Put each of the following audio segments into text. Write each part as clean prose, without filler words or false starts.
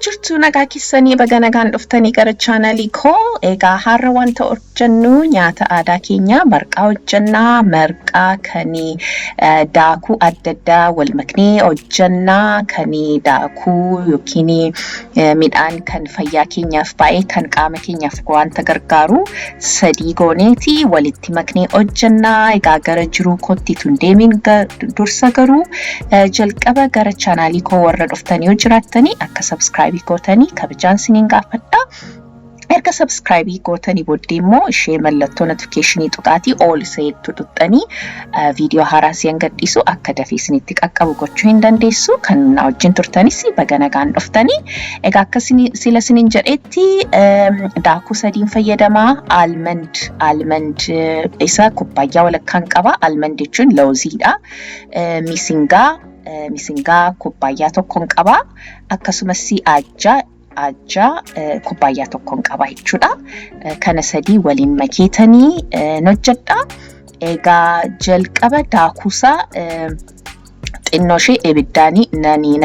Jirtu nagaa keessanii baga nagaan dhuftanii gara chaanalii koo. Egaa har'a wanta hojjennu nyaata aadaa keenya marqaa hojjennaa. Marqaa kan daakuu adda addaa wal maknee hojjennaa, kan daakuu yookiin midhaan kan fayyaa keenyaaf baay'ee kan qaama keenyaaf wanta gargaaru sadii gooneeti walitti maknee hojjennaa. Egaa gara jiruu kootti tun deemin dursa garuu jalqaba gara chaanalii koo warra dhuftanii yoo jiraattanii akka subscribe gootanii kabajaan siniin gaafadha. Erga subscribe gootanii booddee immoo ishee mallattoo notification tuqaatii all seettu tuqxanii viidiyoo haaraa si'an gadhiisu akka dafee isinitti qaqqabu gochuu hin dandeessu. Kan wajjin turtanis baga nagaan dhuftanii. Egaa akka sila siniin jedhetti daakuu sadiin fayyadamaa. Almond isa kubbayyaa walakkaan qaba. Almond jechuun lawuziidha. Misingaa kubbayyaa tokkoon qaba. Akkasumas ajjaa kubbayyaa tokkoon qaba jechuudha. Kana sadii waliin makeetanii hojjedha. Egaa jalqaba daakuusaa xinnoo ishee ibiddaanii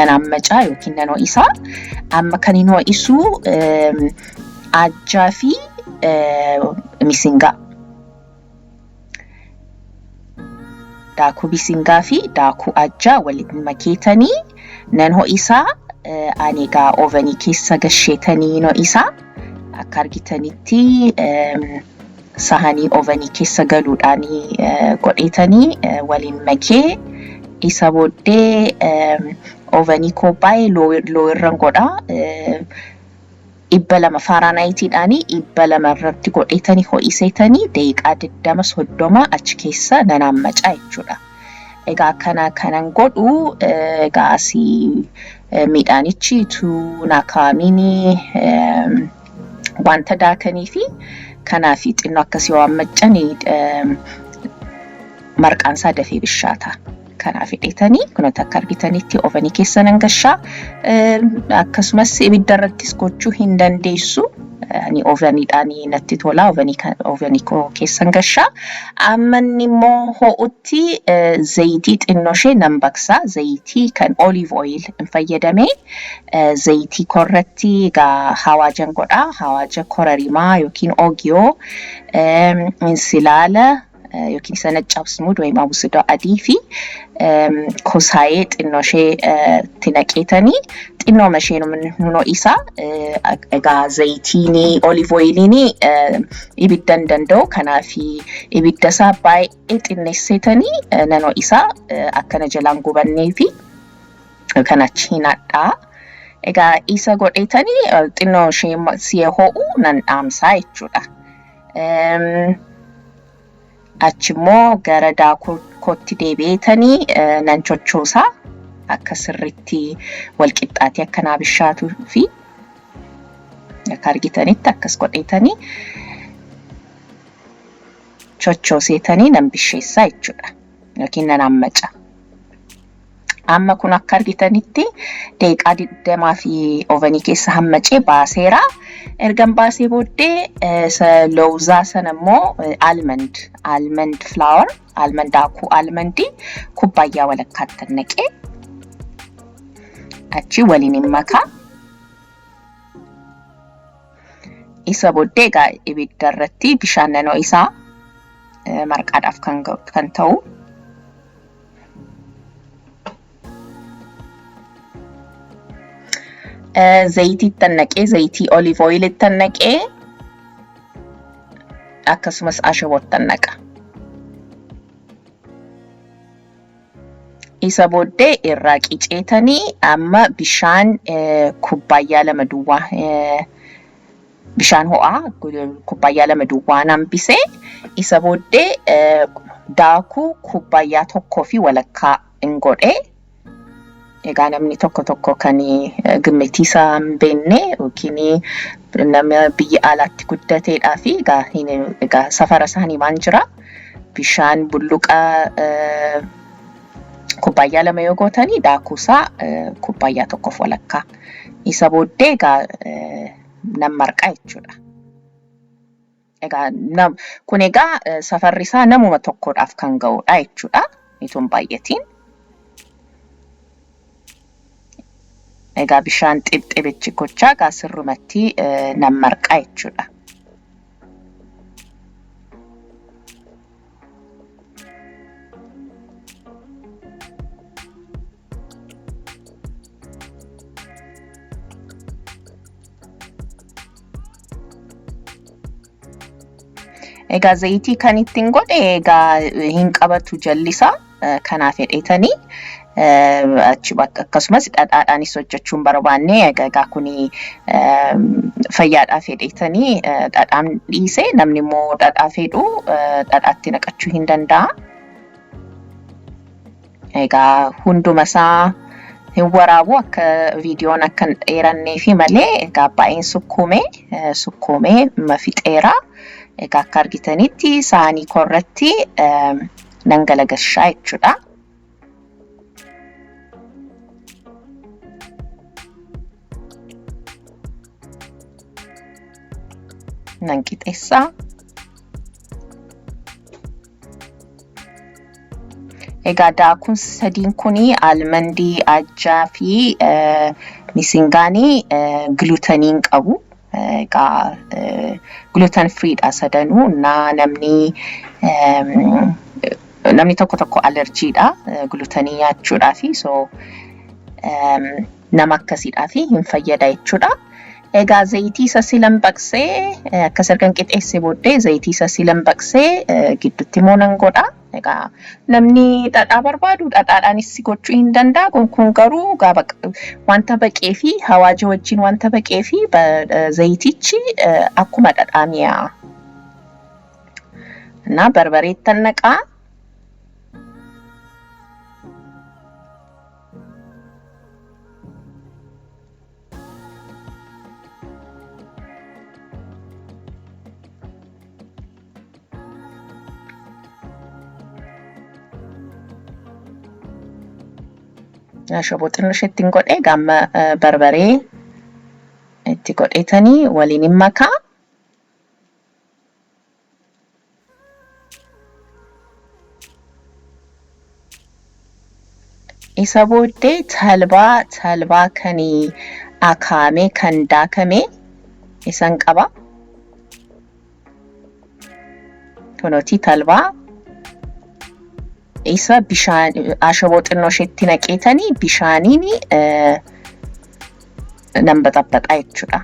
nan ammacaa yookiin nan ho'isaa. Amma kan hin ho'isu ajjaa fi misingaa. Daakuu misingaa fi daakuu ajjaa waliin makeetanii nan ho'isaa. Ani egaa ovenii keessa gasheetanii ho'isaa. Akka argitanitti sahanii ovenii keessa galuudhaan godheetanii waliin makee isa booddee ovenii koo baay'ee loo irra godhaa. 200 Faaraanaayitiidhaan 200 irratti godheetanii ho'iseetanii daqiiqaa 20-30 achi keessa nan ammacaa jechuudha. Egaa kanan godhu egaa asii midhaanichi utuu naakaa'amiin wanta daakanii fi kanaaf xinnoo akkasii waan maccanii marqaan isaa dafee bishaata. Kanaaf hidheetanii kunuuti akka argitanitti ovenii keessa nan gashaa. Akkasumas ibidda irrattis gochuu hin dandeessu. Ani oveniidhaan natti tola. Ovenii koo keessan gashaa. Amma immoo ho'utti zayitii xinnoo ishee nan baqsaa. Zayitii kan olive oil hin fayyadamee zayitii korratti egaa hawaajan godhaa. Hawaaja korarimaa yookiin ogiyoo, insilaala yookiin isa naccabsmuud wayim abusida adii fi kosaayee xinnoo ishee itti naqeetanii xinnoo ishee nun ho'isaa. Egaa zayitiin olive oiliin ibidda hin danda'u. Kanaaf ibidda isaa baay'ee xinneesseetanii nan ho'isaa akkana jalaan gubannee fi kan achi hin hadhaa. Egaa isa godheetanii xinnoo ishee si'ee ho'u nan dhaamsaa jechuudha. Achimmoo gara daakuu kootti deebi'eetanii nan chochoosaa akka sirriitti wal qixxaatee akka naa bishaatuu fi akka argitanitti akkas godheetanii chochooseetanii nan bisheessaa jechuudha yookiin nan ammaca. Amma kun akka argitanitti daqiiqaa 20 fi ovenii keessa hammacee baaseera. Ergan baasee booddee lawuzaa sana immoo almond flour, daakuu almondii kubbayyaa walakkaatti naqee achi waliin hin makaa. Isa booddee egaa ibidda irratti bishaan nan ho'isaa marqaadhaaf kan ta'u. Zayitii naqee, zayitii olive oil naqee akkasumas ashabootti naqa. Isa booddee irraa qiceetanii amma bishaan kubbayyaa 2 duwwaa bishaan ho'aa kubbayyaa 2 duwwaa hambisee isa booddee daakuu kubbayyaa 1 fi walakkaa hin godhee. Egaa namni tokko kan gimmitii isaa hin beekne yookiin nama biyya alaatti guddateedhaa fi egaa safara isaanii waan jira. Bishaan bulluqa kubbayyaa 2 yoo gootanii daakuusaa kubbayyaa 1 walakkaa. Isa booddee egaa nan marqaa jechuudha. kun egaa safarri isaa namuma tokkodhaaf kan ga'udha jechuudha. Ituun baay'atiin. Egaa bishaan xixxibichi gochaa gaasirrumatti nan marqaa jechuudha. Egaa zayitii kan ittiin godhe egaa hin qabatu jallisaa kanaaf fedheetanii achi bakka akkasumas dhadhaadhaanis hojjechuun barbaanne egaa kuni fayyaadhaaf fedheetanii dhadhaan dhiise namni immoo dhadhaa fedhu dhadhaatti naqachuu hin danda'a. Egaa hunduma isaa hin waraabu akka viidiyoon akka hin dheeranneefi malee egaa baay'een sukkuumee mafixeera. Egaa akka argitanitti saanii korratti nan galagashaa jechuudha. Nan qixeessaa. Egaa daakuun sadiin kuni almandii, ajjaa fi misingaanii glutaniin qabu. Egaa gluten free dha sadanuu namni tokko allergiidha glutanii nyaachuudhaafi so nama akkasiidhaafi hin fayyada jechuudha. Egaa zayitii isa silan baqsee akkas ergan qixeessee booddee zayitii isa silan baqsee gidduutti immoo nan godha. Egaa namni dhadhaa barbaadu dhadhaadhaanis gochuu hin danda'a. Kun garuu wanta baqee fi hawaaja wajjin wanta baqee fi zayitichi akkuma dhadhaa mi'aawa. Na barbareettan naqaa. Shoboo xinnosh ittiin godhee gamma barbaree itti godhetanii waliin hin makaa. Isa booddee talbaa kan akaamee kan daakame isan qaba. Kunooti talbaa. Isa bishaan ashoboo xinnosheetti naqeetanii bishaaniin nan baxabaxaa jechuudha.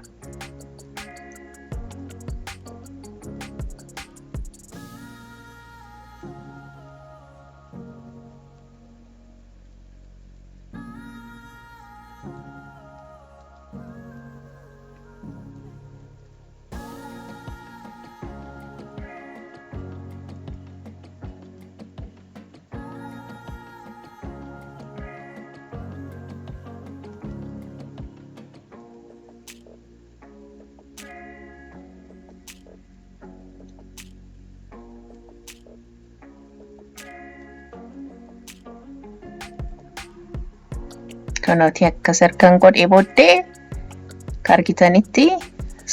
Kanooti akkas ergan godhee booddee argitanitti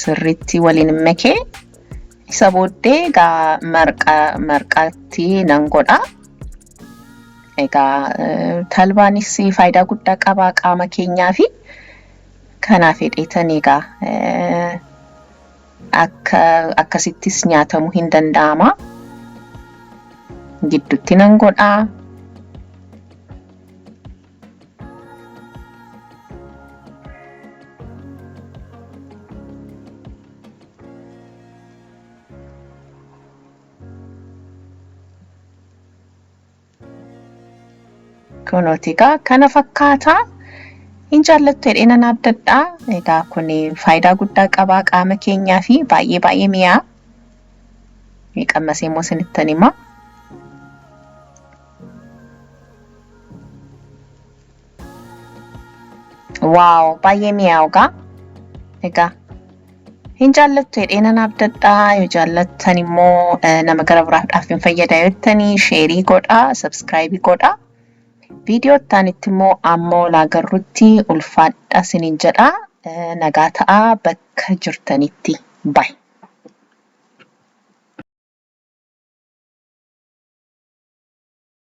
sirriitti waliin makee isa booddee egaa marqaatti nan godha. Egaa talbaanis faayidaa guddaa qaba qaama keenyaa fi kanaaf fedheetanii egaa akkasittis nyaatamuu hin danda'ama. Gidduutti nan godha. Kunooti egaa kana fakkaataa hin jaallattu jedhee nan abdadha. Egaa kun faayidaa guddaa qaba qaama keenyaa fi baay'ee mi'aa. Qammasee immoo isinittan hima. Waaw baay'ee mi'aawugaa. Egaa hin jaallattu jedhee nan abdadha. Yoo jaallattan immoo nama gara biraadhaaf hin fayyada jettanii sheerii godhaa, sabskiraaybii godhaa. Viidiyoo itti immoo ammoo laagarrutti ulfaadha isiniin jedha. Nagaa ta'aa bakka jirtanitti. Bye.